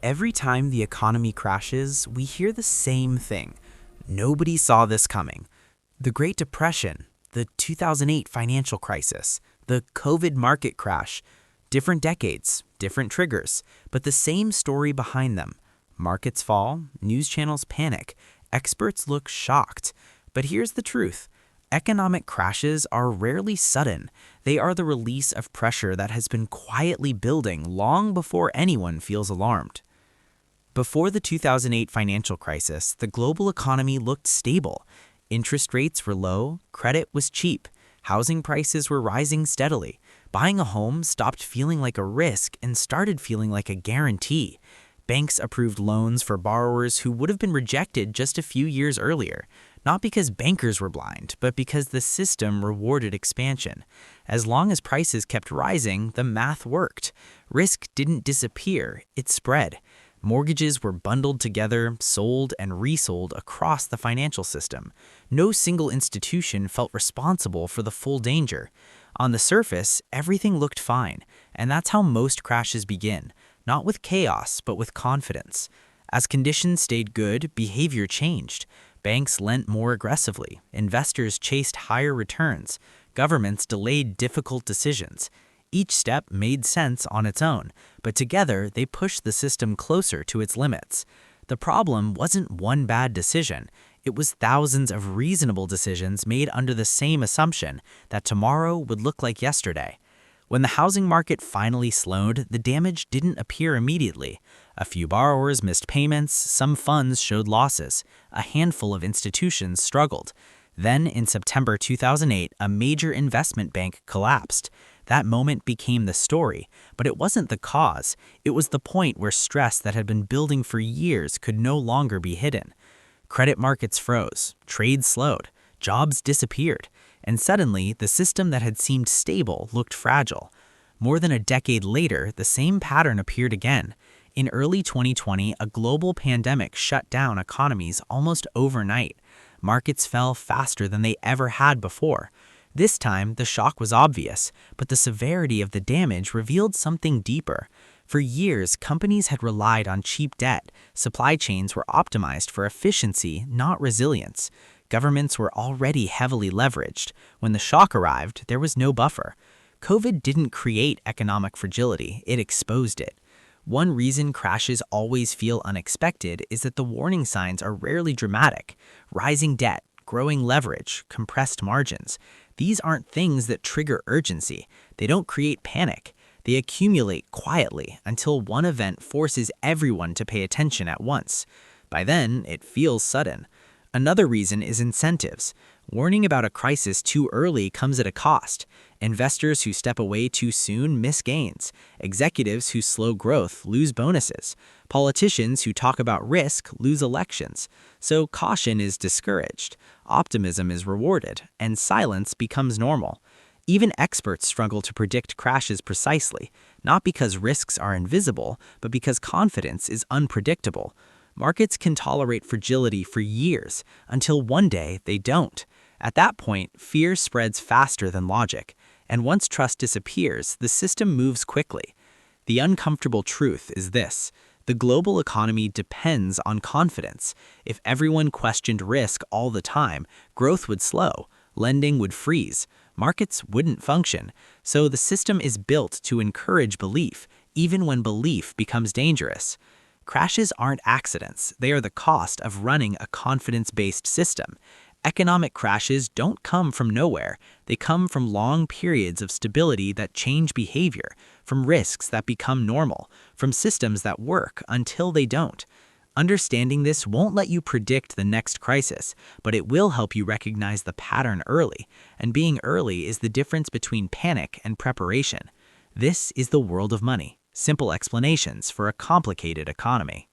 Every time the economy crashes, we hear the same thing. Nobody saw this coming. The Great Depression, the 2008 financial crisis, the COVID market crash. Different decades, different triggers, but the same story behind them. Markets fall, news channels panic, experts look shocked. But here's the truth. Economic crashes are rarely sudden. They are the release of pressure that has been quietly building long before anyone feels alarmed. Before the 2008 financial crisis, the global economy looked stable. Interest rates were low, credit was cheap, housing prices were rising steadily. Buying a home stopped feeling like a risk and started feeling like a guarantee. Banks approved loans for borrowers who would have been rejected just a few years earlier, not because bankers were blind, but because the system rewarded expansion. As long as prices kept rising, the math worked. Risk didn't disappear, it spread. Mortgages were bundled together, sold and resold across the financial system. No single institution felt responsible for the full danger. On the surface, everything looked fine, and that's how most crashes begin, not with chaos, but with confidence. As conditions stayed good, behavior changed. Banks lent more aggressively, investors chased higher returns, governments delayed difficult decisions. Each step made sense on its own, but together they pushed the system closer to its limits. The problem wasn't one bad decision. It was thousands of reasonable decisions made under the same assumption that tomorrow would look like yesterday. When the housing market finally slowed, the damage didn't appear immediately. A few borrowers missed payments, some funds showed losses, a handful of institutions struggled. Then, in September 2008, a major investment bank collapsed. That moment became the story, but it wasn't the cause. It was the point where stress that had been building for years could no longer be hidden. Credit markets froze, trade slowed, jobs disappeared, and suddenly the system that had seemed stable looked fragile. More than a decade later, the same pattern appeared again. In early 2020, a global pandemic shut down economies almost overnight. Markets fell faster than they ever had before. This time, the shock was obvious, but the severity of the damage revealed something deeper. For years, companies had relied on cheap debt. Supply chains were optimized for efficiency, not resilience. Governments were already heavily leveraged. When the shock arrived, there was no buffer. COVID didn't create economic fragility, it exposed it. One reason crashes always feel unexpected is that the warning signs are rarely dramatic. Rising debt, growing leverage, compressed margins. These aren't things that trigger urgency. They don't create panic. They accumulate quietly until one event forces everyone to pay attention at once. By then, it feels sudden. Another reason is incentives. Warning about a crisis too early comes at a cost. Investors who step away too soon miss gains. Executives who slow growth lose bonuses. Politicians who talk about risk lose elections. So caution is discouraged. Optimism is rewarded, and silence becomes normal. Even experts struggle to predict crashes precisely, not because risks are invisible, but because confidence is unpredictable. Markets can tolerate fragility for years, until one day they don't. At that point, fear spreads faster than logic, and once trust disappears, the system moves quickly. The uncomfortable truth is this. The global economy depends on confidence. If everyone questioned risk all the time, growth would slow, lending would freeze, markets wouldn't function. So the system is built to encourage belief, even when belief becomes dangerous. Crashes aren't accidents, they are the cost of running a confidence-based system. Economic crashes don't come from nowhere. They come from long periods of stability that change behavior, from risks that become normal, from systems that work until they don't. Understanding this won't let you predict the next crisis, but it will help you recognize the pattern early. And being early is the difference between panic and preparation. This is the world of money. Simple explanations for a complicated economy.